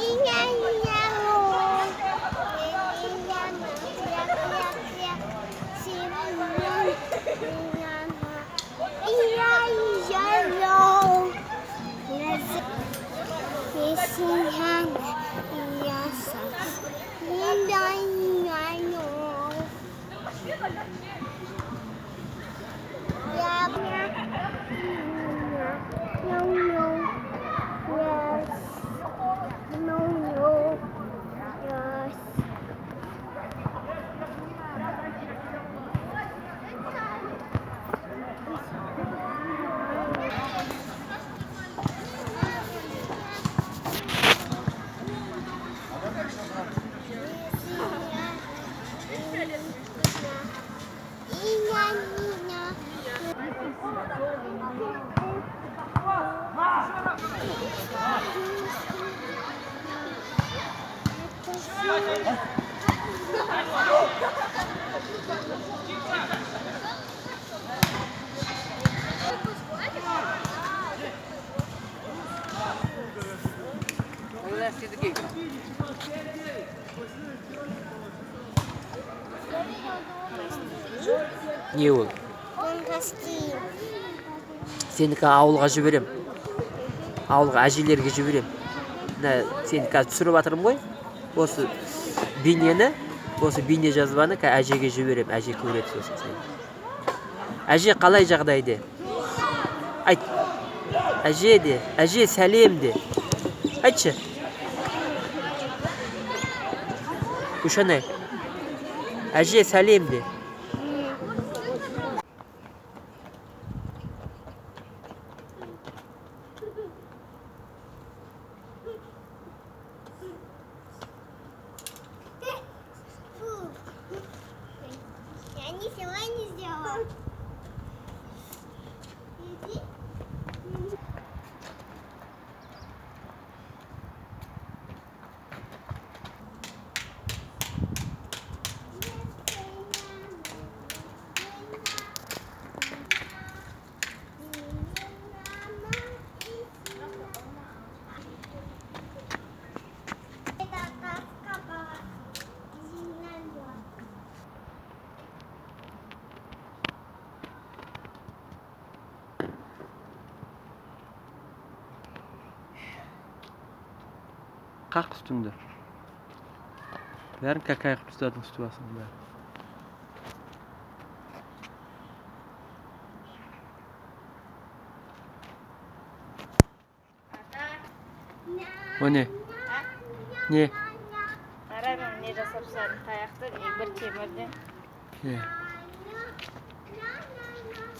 Iya iya loh. Iya nah teriak teriak Simon. Iya nah. Iya iya loh. Kesian iya sas. Iya iya loh. Ya punya. No no. Yes. No no. Yes. Iya iya. Не ол? Фантастик. Сені қазір ауылға жіберем. Ауылға әжелерге жіберем. Мына сені қазір түсіріп жатырмын ғой. Осы бейнені, осы бейне жазбаны қазір әжеге жіберем. Әже көреді сосын сені. Әже қалай жағдайде? Айт. Әже де, әже сәлем де. Айтшы. Күшәнай. Әже сәлем де. Я ничего не сделала. Иди. Қақ үстіңді. Бәрін какай қылып тастадың үсті басыңды бәрін. О не? Не? Қараймын не жасап тастадым таяқты бір темірден.